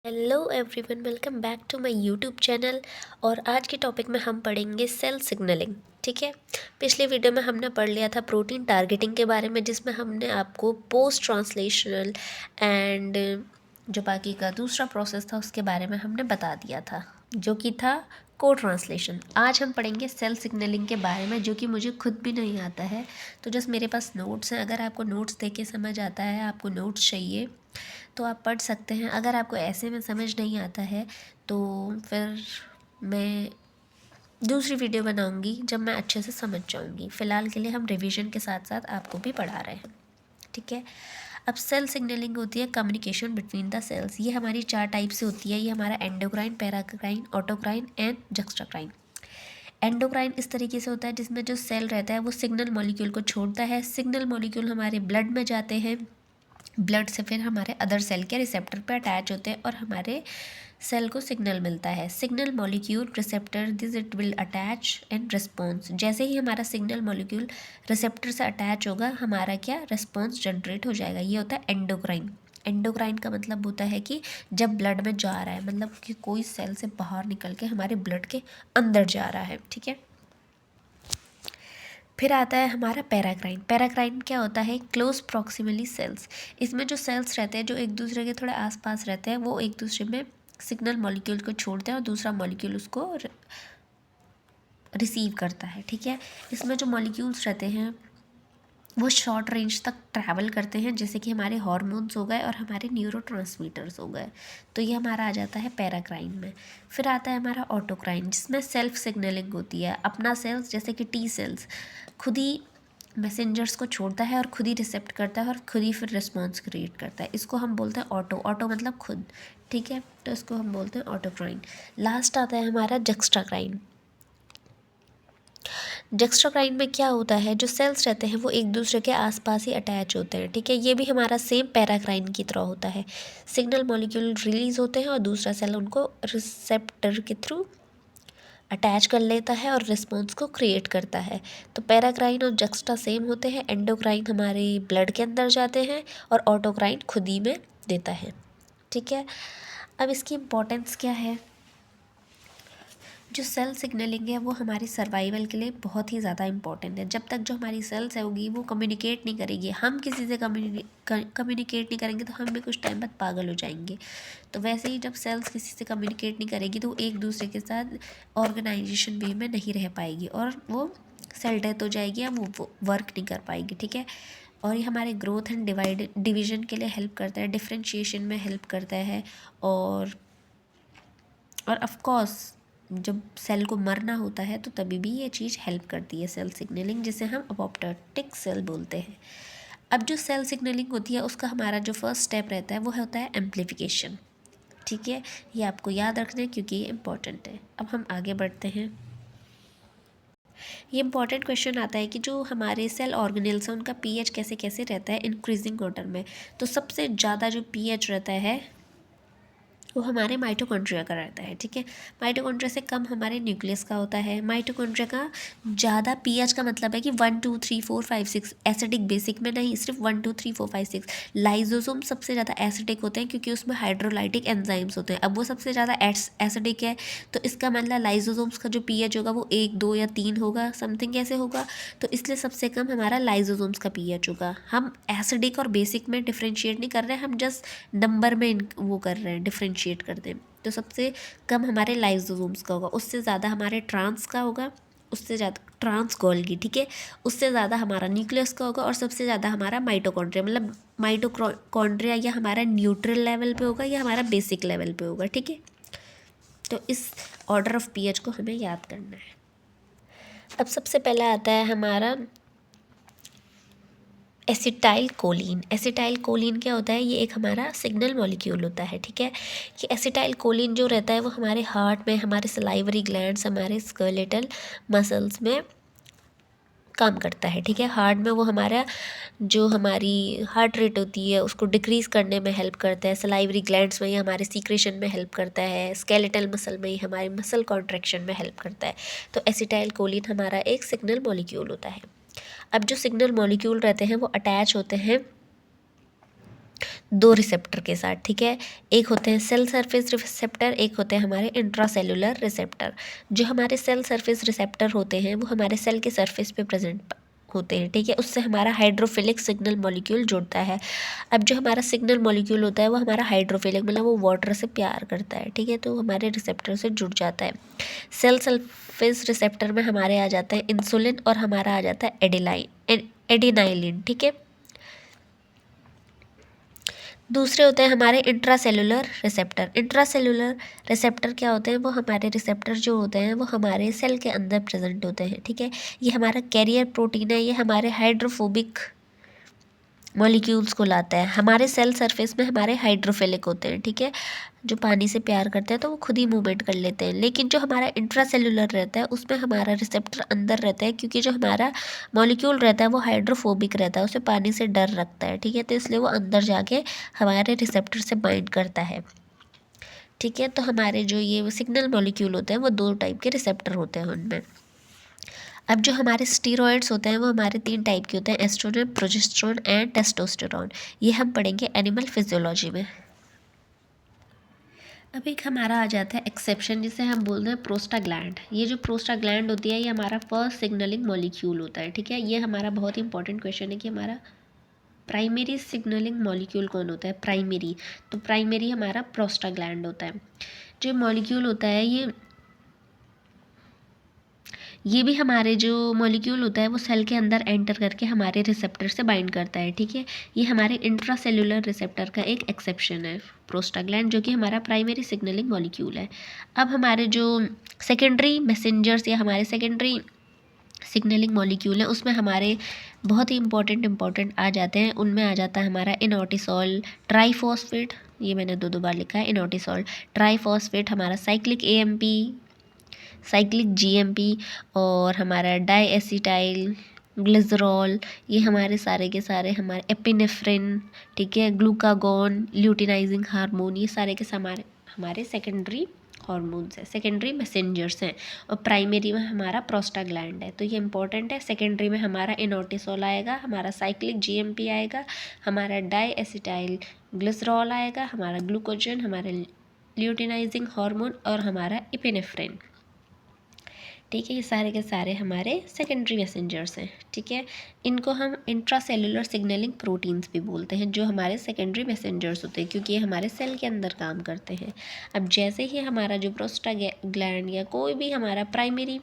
Hello everyone, welcome back to my YouTube channel. और आज के टॉपिक में हम पढ़ेंगे सेल सिग्नलिंग। ठीक है, पिछले वीडियो में हमने पढ़ लिया था प्रोटीन टारगेटिंग के बारे में, जिसमें हमने आपको पोस्ट ट्रांसलेशनल एंड जो बाकी का दूसरा प्रोसेस था उसके बारे में हमने बता दिया था, जो कि था को ट्रांसलेशन। आज हम पढ़ेंगे सेल सिग्नलिंग के बारे में, जो कि मुझे खुद भी नहीं आता है। तो जस्ट मेरे पास नोट्स हैं, अगर आपको नोट्स देख के समझ आता है, आपको नोट्स चाहिए तो आप पढ़ सकते हैं। अगर आपको ऐसे में समझ नहीं आता है तो फिर मैं दूसरी वीडियो बनाऊंगी जब मैं अच्छे से समझ जाऊंगी। फ़िलहाल के लिए हम रिवीजन के साथ साथ आपको भी पढ़ा रहे हैं। ठीक है, अब सेल सिग्नलिंग होती है कम्युनिकेशन बिटवीन द सेल्स। ये हमारी 4 टाइप से होती है। ये हमारा endocrine, paracrine, autocrine and जक्स्ट्राक्राइन। Endocrine इस तरीके से होता है जिसमें जो सेल रहता है वो सिग्नल मॉलिक्यूल को छोड़ता है। सिग्नल मॉलिक्यूल हमारे ब्लड में जाते हैं, ब्लड से फिर हमारे अदर सेल के रिसेप्टर पे अटैच होते हैं और हमारे सेल को सिग्नल मिलता है। Signal molecule receptor this it will attach and response. जैसे ही हमारा सिग्नल मॉलिक्यूल रिसेप्टर से अटैच होगा, हमारा क्या रिस्पॉन्स जनरेट हो जाएगा। ये होता है एंडोक्राइन। एंडोक्राइन का मतलब होता है कि जब ब्लड में जा रहा है, मतलब कि कोई सेल से बाहर निकल के हमारे ब्लड के अंदर जा रहा है। ठीक है, फिर आता है हमारा पैराक्राइन। पैराक्राइन क्या होता है? Close proximally cells. इसमें जो सेल्स रहते हैं जो एक दूसरे के थोड़े आसपास रहते हैं, वो एक दूसरे में सिग्नल मॉलिक्यूल को छोड़ते हैं और दूसरा मॉलिक्यूल उसको रिसीव करता है। ठीक है, इसमें जो मॉलिक्यूल्स रहते हैं वो शॉर्ट रेंज तक ट्रैवल करते हैं, जैसे कि हमारे हार्मोन्स हो गए और हमारे न्यूरोट्रांसमीटर्स हो गए। तो ये हमारा आ जाता है पैराक्राइन में। फिर आता है हमारा ऑटोक्राइन, जिसमें सेल्फ सिग्नलिंग होती है। अपना सेल्स जैसे कि टी सेल्स खुद ही मैसेंजर्स को छोड़ता है और खुद ही रिसेप्ट करता है और खुद ही फिर रिस्पॉन्स क्रिएट करता है। इसको हम बोलते हैं ऑटो। ऑटो मतलब खुद। ठीक है, तो इसको हम बोलते हैं ऑटोक्राइन। लास्ट आता है हमारा जक्स्ट्राक्राइन। जक्स्ट्राक्राइन में क्या होता है? जो सेल्स रहते हैं वो एक दूसरे के आसपास ही अटैच होते हैं। ठीक है, ये भी हमारा सेम पैराक्राइन की तरह होता है। सिग्नल मॉलिक्यूल रिलीज होते हैं और दूसरा सेल उनको रिसेप्टर के थ्रू अटैच कर लेता है और रिस्पॉन्स को क्रिएट करता है। तो पैराक्राइन और जक्स्ट्रा सेम होते हैं। एंडोक्राइन हमारे ब्लड के अंदर जाते हैं और ऑटोक्राइन खुद ही में देता है। ठीक है, अब इसकी इम्पोर्टेंस क्या है? जो सेल सिग्नलिंग है वो हमारी सर्वाइवल के लिए बहुत ही ज़्यादा इंपॉर्टेंट है। जब तक जो हमारी सेल्स होगी वो कम्युनिकेट नहीं करेगी, हम किसी से कम्युनिकेट नहीं करेंगे तो हम भी कुछ टाइम बाद पागल हो जाएंगे। तो वैसे ही जब सेल्स किसी से कम्युनिकेट नहीं करेगी तो वो एक दूसरे के साथ ऑर्गेनाइजेशन वे में नहीं रह पाएगी और वो सेल डेथ हो जाएगी या वो वर्क नहीं कर पाएगी। ठीक है, और ये हमारे ग्रोथ एंड डिवीजन के लिए हेल्प करता है, डिफ्रेंशिएशन में हेल्प करता है। और ऑफ कोर्स जब सेल को मरना होता है तो तभी भी ये चीज़ हेल्प करती है, सेल सिग्नलिंग, जिसे हम अपोप्टोटिक सेल बोलते हैं। अब जो सेल सिग्नलिंग होती है उसका हमारा जो फर्स्ट स्टेप रहता है वो होता है एम्प्लीफिकेशन। ठीक है, ये आपको याद रखना है क्योंकि ये इम्पॉर्टेंट है। अब हम आगे बढ़ते हैं। ये इंपॉर्टेंट क्वेश्चन आता है कि जो हमारे सेल ऑर्गेनेल्स हैं उनका पीएच कैसे कैसे रहता है इंक्रीजिंग ऑर्डर में। तो सबसे ज़्यादा जो पीएच रहता है वो हमारे माइटोकॉन्ड्रिया का रहता है। ठीक है, माइटोकॉन्ड्रिया से कम हमारे न्यूक्लियस का होता है। माइटोकॉन्ड्रिया का ज़्यादा पीएच का मतलब है कि 1 2 3 4 5 6 एसिडिक बेसिक में नहीं, सिर्फ 1 2 3 4 5 6। लाइजोसोम सबसे ज़्यादा एसिडिक होते हैं क्योंकि उसमें हाइड्रोलाइटिक एंजाइम्स होते हैं। अब वो सबसे ज़्यादा एसिडिक है तो इसका मतलब लाइजोसोम्स का जो पीएच होगा वो 1 2 या 3 होगा, समथिंग ऐसे होगा। तो इसलिए सबसे कम हमारा लाइजोसोम्स का पीएच होगा। हम एसिडिक और बेसिक में डिफ्रेंशिएट नहीं कर रहे हैं, हम जस्ट नंबर में वो कर रहे हैं, डिफ्रेंशिएट करते हैं। तो सबसे कम हमारे लाइसोसोम्स का होगा, उससे ज़्यादा हमारे ट्रांस का होगा, उससे ज़्यादा ट्रांस गोल्गी। ठीक है, उससे ज़्यादा हमारा न्यूक्लियस का होगा और सबसे ज़्यादा हमारा माइटोकॉन्ड्रिया, मतलब माइटोकॉन्ड्रिया या हमारा न्यूट्रल लेवल पे होगा या हमारा बेसिक लेवल पे होगा। ठीक है, तो इस ऑर्डर ऑफ पीएच को हमें याद करना है। अब सबसे पहला आता है हमारा एसिटाइल कोलिन। एसिटाइल कोलिन क्या होता है? ये एक हमारा सिग्नल मॉलिक्यूल होता है। ठीक है, ये एसिटाइल कोलिन जो रहता है वो हमारे हार्ट में, हमारे सलाइवरी ग्लैंड्स, हमारे स्केलेटल मसल्स में काम करता है। ठीक है, हार्ट में वो हमारा जो हमारी हार्ट रेट होती है उसको डिक्रीज़ करने में हेल्प करता है। सलाइवरी ग्लैंड्स में ये हमारे सीक्रेशन में हेल्प करता है। स्केलेटल मसल में ये हमारे मसल कॉन्ट्रैक्शन में हेल्प करता है। तो एसिटाइल कोलिन हमारा एक सिग्नल मॉलिक्यूल होता है। अब जो सिग्नल मॉलिक्यूल रहते हैं वो अटैच होते हैं दो रिसेप्टर के साथ, ठीक है। एक होते हैं सेल सरफेस रिसेप्टर, एक होते हैं हमारे इंट्रासेलुलर रिसेप्टर। जो हमारे सेल सरफेस रिसेप्टर होते हैं वो हमारे सेल के सरफेस पे प्रेजेंट होते हैं, ठीक है। उससे हमारा हाइड्रोफिलिक सिग्नल मॉलिक्यूल जुड़ता है। अब जो हमारा सिग्नल मॉलिक्यूल होता है वो हमारा हाइड्रोफिलिक मतलब वो वाटर से प्यार करता है, ठीक है, तो हमारे रिसेप्टर से जुड़ जाता है। सेल सरफेस रिसेप्टर में हमारे आ जाता है इंसुलिन और हमारा आ जाता है एडिनाइलिन, ठीक है। दूसरे होते हैं हमारे इंट्रासेलुलर रिसेप्टर। इंट्रासेलुलर रिसेप्टर क्या होते हैं, वो हमारे रिसेप्टर जो होते हैं वो हमारे सेल के अंदर प्रेजेंट होते हैं, ठीक है। ये हमारा कैरियर प्रोटीन है, ये हमारे हाइड्रोफोबिक मॉलिक्यूल्स को लाता है। हमारे सेल सरफेस में हमारे हाइड्रोफिलिक होते हैं, ठीक है, जो पानी से प्यार करते हैं तो वो खुद ही मूवमेंट कर लेते हैं। लेकिन जो हमारा इंट्रासेलुलर रहता है उसमें हमारा रिसेप्टर अंदर रहता है, क्योंकि जो हमारा मॉलिक्यूल रहता है वो हाइड्रोफोबिक रहता है, उसे पानी से डर रखता है, ठीक है, तो इसलिए वो अंदर जाके हमारे रिसेप्टर से बाइंड करता है, ठीक है। तो हमारे जो ये सिग्नल मॉलिक्यूल होते हैं वो दो टाइप के रिसेप्टर होते हैं उनमें। अब जो हमारे स्टीरॉयड्स होते हैं वो हमारे तीन टाइप के होते हैं, एस्ट्रोजन, प्रोजेस्टेरोन एंड टेस्टोस्टेरोन। ये हम पढ़ेंगे एनिमल फिजियोलॉजी में। अब एक हमारा आ जाता है एक्सेप्शन, जिसे हम बोलते हैं प्रोस्टाग्लैंड। ये जो प्रोस्टाग्लैंड होती है ये हमारा फर्स्ट सिग्नलिंग मॉलिक्यूल होता है, ठीक है। ये हमारा बहुत ही इंपॉर्टेंट क्वेश्चन है कि हमारा प्राइमरी सिग्नलिंग मॉलिक्यूल कौन होता है, प्राइमरी। तो प्राइमरी हमारा प्रोस्टाग्लैंड होता है। जो मॉलिक्यूल होता है ये भी हमारे जो मॉलिक्यूल होता है वो सेल के अंदर एंटर करके हमारे रिसेप्टर से बाइंड करता है, ठीक है। ये हमारे इंट्रासेलुलर रिसेप्टर का एक एक्सेप्शन है, प्रोस्टाग्लैंड, जो कि हमारा प्राइमरी सिग्नलिंग मॉलिक्यूल है। अब हमारे जो सेकेंडरी मैसेंजर्स या हमारे सेकेंडरी सिग्नलिंग मॉलिक्यूल है उसमें हमारे बहुत ही इंपॉर्टेंट आ जाते हैं। उनमें आ जाता है हमारा इनॉर्टिसोल ट्राईफॉस्फेट, ये मैंने दो बार लिखा है, इनॉर्टिसोल ट्राईफॉस्फेट, हमारा साइक्लिक एएमपी, साइक्लिक जीएमपी, और हमारा डाई एसिटाइल ग्लिसरॉल, ये हमारे सारे के सारे हमारे एपिनेफ्रिन, ठीक है, ग्लूकागॉन, ल्यूटिनाइजिंग हार्मोन, ये सारे के हमारे हमारे सेकेंडरी हॉर्मोन्स हैं, सेकेंडरी मैसेंजर्स हैं। और प्राइमरी में हमारा प्रोस्टाग्लैंड है, तो ये इंपॉर्टेंट है। सेकेंडरी में हमारा इनॉर्टिसोल आएगा, हमारा साइक्लिक जीएमपी आएगा, हमारा डाई एसिटाइल ग्लिसरॉल आएगा, हमारा ग्लूकोजन, हमारा ल्यूटिनाइजिंग हार्मोन और हमारा एपिनेफ्रिन, ठीक है। ये सारे के सारे हमारे सेकेंडरी मैसेंजर्स हैं, ठीक है। इनको हम इंट्रासेलुलर सिग्नलिंग प्रोटीन्स भी बोलते हैं, जो हमारे सेकेंडरी मैसेंजर्स होते हैं, क्योंकि ये हमारे सेल के अंदर काम करते हैं। अब जैसे ही हमारा जो प्रोस्टाग्लैंड या कोई भी हमारा प्राइमरी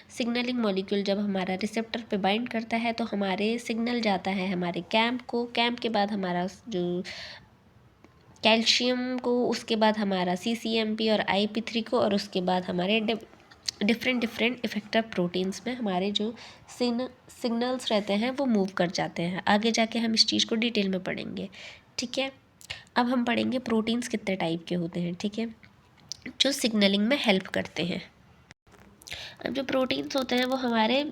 सिग्नलिंग मॉलिक्यूल जब हमारा रिसेप्टर पे बाइंड करता है तो हमारे सिग्नल जाता है हमारे कैंप को, कैंप के बाद हमारा जो कैल्शियम को, उसके बाद हमारा CCMP और IP3 को, और उसके बाद हमारे डिफरेंट इफेक्टर प्रोटीन्स में हमारे जो सिग्नल्स रहते हैं वो मूव कर जाते हैं। आगे जाके हम इस चीज़ को डिटेल में पढ़ेंगे, ठीक है। अब हम पढ़ेंगे प्रोटीन्स कितने टाइप के होते हैं, ठीक है, जो सिग्नलिंग में हेल्प करते हैं। अब जो प्रोटीन्स होते हैं वो हमारे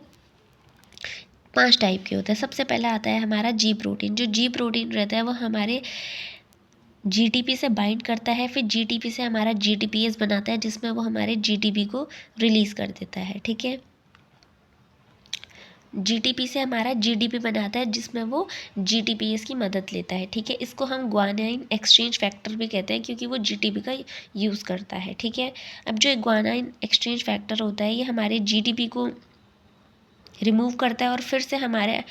5 टाइप के होते हैं। सबसे पहला आता है हमारा जी प्रोटीन। जो जी प्रोटीन रहता है वो हमारे GTP से बाइंड करता है, फिर GTP से हमारा GTPase बनाता है, जिसमें वो हमारे GTP को रिलीज़ कर देता है, ठीक है। GTP से हमारा GDP बनाता है, जिसमें वो GTPase की मदद लेता है, ठीक है। इसको हम ग्वानाइन एक्सचेंज फैक्टर भी कहते हैं, क्योंकि वो GTP का यूज़ करता है, ठीक है। अब जो ग्वानाइन एक्सचेंज फैक्टर होता है ये हमारे GTP को रिमूव करता है और फिर से हमारे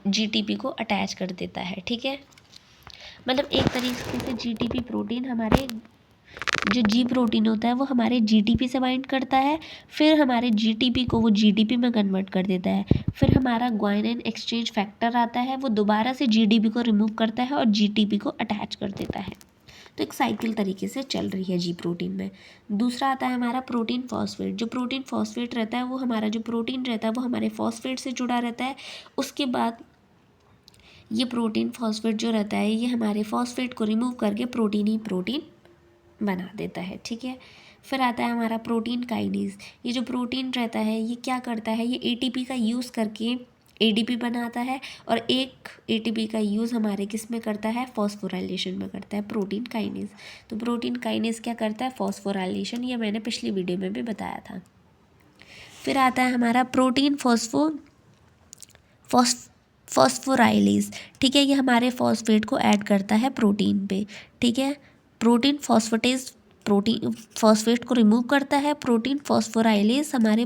GTP को अटैच कर देता है, ठीक है। मतलब एक तरीके से GTP प्रोटीन हमारे जो जी प्रोटीन होता है वो हमारे GTP से बाइंड करता है, फिर हमारे GTP को वो GDP में कन्वर्ट कर देता है, फिर हमारा ग्वानिन एक्सचेंज फैक्टर आता है, वो दोबारा से GDP को रिमूव करता है और GTP को अटैच कर देता है। तो एक साइकिल तरीके से चल रही है जी प्रोटीन में। दूसरा आता है हमारा प्रोटीन फॉस्फेट। जो प्रोटीन फॉस्फेट रहता है वो हमारा जो प्रोटीन रहता है वो हमारे फॉस्फेट से जुड़ा रहता है। उसके बाद ये प्रोटीन फॉस्फेट जो रहता है ये हमारे फॉस्फेट को रिमूव करके प्रोटीन ही प्रोटीन बना देता है, ठीक है। फिर आता है हमारा प्रोटीन काइनेज। ये जो प्रोटीन रहता है ये क्या करता है, ये ATP का यूज़ करके ADP बनाता है, और एक ATP का यूज़ हमारे किस में करता है, फॉस्फोराइलेशन में करता है, प्रोटीन काइनेज। तो प्रोटीन काइनेज क्या करता है, फॉस्फोराइलेशन, ये मैंने पिछली वीडियो में भी बताया था। फिर आता है हमारा प्रोटीन फॉस्फोराइलेज, ठीक है, ये हमारे फॉस्फेट को ऐड करता है प्रोटीन पे, ठीक है। प्रोटीन फॉस्फेटेज प्रोटीन फॉस्फेट को रिमूव करता है, प्रोटीन फॉस्फोराइलेज हमारे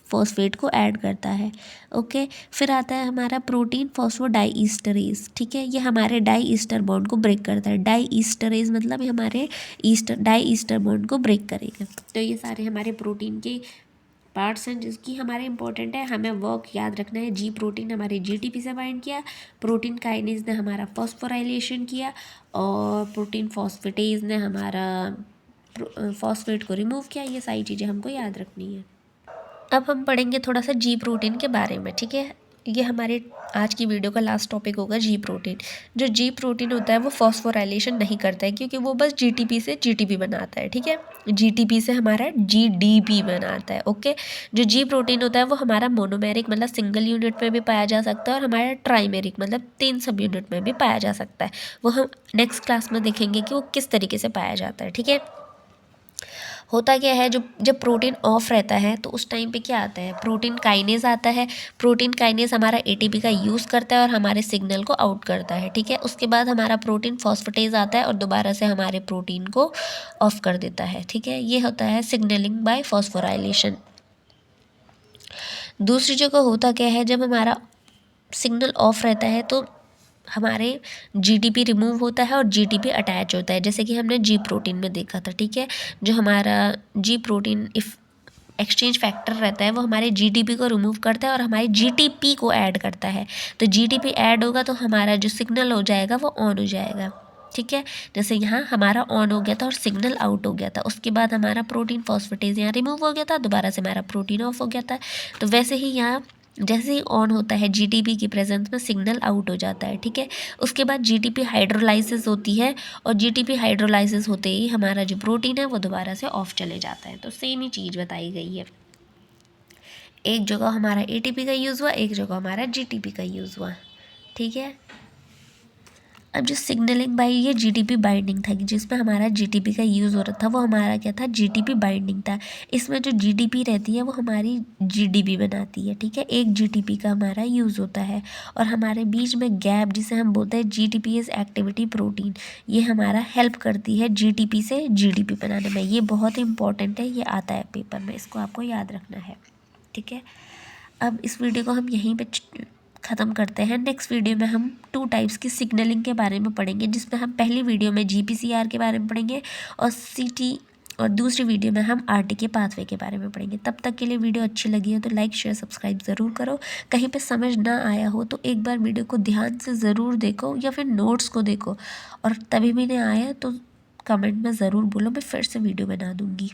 फॉस्फेट को ऐड करता है। ओके, फिर आता है हमारा प्रोटीन फॉस्फोडाइईस्टरेज, ठीक है, ये हमारे डाई ईस्टर बॉन्ड को ब्रेक करता है। डाई ईस्टरेज मतलब ये हमारे डाई ईस्टर बॉन्ड को ब्रेक करेगा। तो ये सारे हमारे प्रोटीन के पार्ट्स हैं जिसकी हमारे इंपॉर्टेंट है, हमें वर्क याद रखना है। जी प्रोटीन हमारे जीटीपी से बाइंड किया, प्रोटीन काइनेज ने हमारा फॉस्फोराइलेशन किया, और प्रोटीन फॉस्फेटेज ने हमारा फॉस्फेट को रिमूव किया। ये सारी चीज़ें हमको याद रखनी है। अब हम पढ़ेंगे थोड़ा सा जी प्रोटीन के बारे में, ठीक है। ये हमारे आज की वीडियो का लास्ट टॉपिक होगा, जी प्रोटीन। जो जी प्रोटीन होता है वो फॉस्फोराइलेशन नहीं करता है, क्योंकि वो बस जीटीपी से जीटीपी बनाता है, ठीक है। जीटीपी से हमारा जीडीपी बनाता है। ओके, जो जी प्रोटीन होता है वो हमारा मोनोमेरिक मतलब सिंगल यूनिट में भी पाया जा सकता है, और हमारा ट्राइमेरिक मतलब 3 सब यूनिट में भी पाया जा सकता है। वो हम नेक्स्ट क्लास में देखेंगे कि वो किस तरीके से पाया जाता है, ठीक है। होता क्या है, जब प्रोटीन ऑफ रहता है तो उस टाइम पे क्या आता है, प्रोटीन काइनेज आता है। प्रोटीन काइनेज हमारा एटीपी का यूज़ करता है और हमारे सिग्नल को आउट करता है, ठीक है। उसके बाद हमारा प्रोटीन फॉस्फेटेज आता है और दोबारा से हमारे प्रोटीन को ऑफ कर देता है, ठीक है। ये होता है सिग्नलिंग बाय फॉस्फोराइलेशन। दूसरी जगह होता क्या है, जब हमारा सिग्नल ऑफ रहता है तो हमारे जीटीपी रिमूव होता है और जीटीपी अटैच होता है, जैसे कि हमने जी प्रोटीन में देखा था, ठीक है। जो हमारा जी प्रोटीन इफ एक्सचेंज फैक्टर रहता है वो हमारे जीटीपी को रिमूव करता है और हमारे जीटीपी को ऐड करता है। तो जीटीपी ऐड होगा तो हमारा जो सिग्नल हो जाएगा वो ऑन हो जाएगा, ठीक है। जैसे यहाँ हमारा ऑन हो गया था और सिग्नल आउट हो गया था, उसके बाद हमारा प्रोटीन फॉस्फेटेज यहाँ रिमूव हो गया था, दोबारा से हमारा प्रोटीन ऑफ हो गया था। तो वैसे ही यहाँ जैसे ही ऑन होता है जीटीपी की प्रेजेंस में सिग्नल आउट हो जाता है, ठीक है। उसके बाद जीटीपी हाइड्रोलाइसिस होती है, और जीटीपी हाइड्रोलाइसिस होते ही हमारा जो प्रोटीन है वो दोबारा से ऑफ चले जाता है। तो सेम ही चीज़ बताई गई है, एक जगह हमारा एटीपी का यूज़ हुआ, एक जगह हमारा जीटीपी का यूज़ हुआ, ठीक है। अब जो सिग्नलिंग बाई ये जीटीपी बाइंडिंग था, कि जिसमें हमारा जीटीपी का यूज़ हो रहा था, वो हमारा क्या था, जीटीपी बाइंडिंग था। इसमें जो जीटीपी रहती है वो हमारी जीडीपी बनाती है, ठीक है। एक जीटीपी का हमारा यूज़ होता है, और हमारे बीच में गैप जिसे हम बोलते हैं जीटीपी इज़ एक्टिविटी प्रोटीन, ये हमारा हेल्प करती है जीटीपी से जीडीपी बनाने में। ये बहुत इंपॉर्टेंट है, ये आता है पेपर में, इसको आपको याद रखना है, ठीक है। अब इस वीडियो को हम यहीं पे ख़त्म करते हैं। नेक्स्ट वीडियो में हम 2 टाइप्स की सिग्नलिंग के बारे में पढ़ेंगे, जिसमें हम पहली वीडियो में जीपीसीआर के बारे में पढ़ेंगे और सीटी, और दूसरी वीडियो में हम आरटीके पाथवे के बारे में पढ़ेंगे। तब तक के लिए वीडियो अच्छी लगी हो तो लाइक शेयर सब्सक्राइब ज़रूर करो। कहीं पे समझ ना आया हो तो एक बार वीडियो को ध्यान से ज़रूर देखो, या फिर नोट्स को देखो, और तभी भी नहीं आया तो कमेंट में ज़रूर बोलो, मैं फिर से वीडियो बना दूँगी।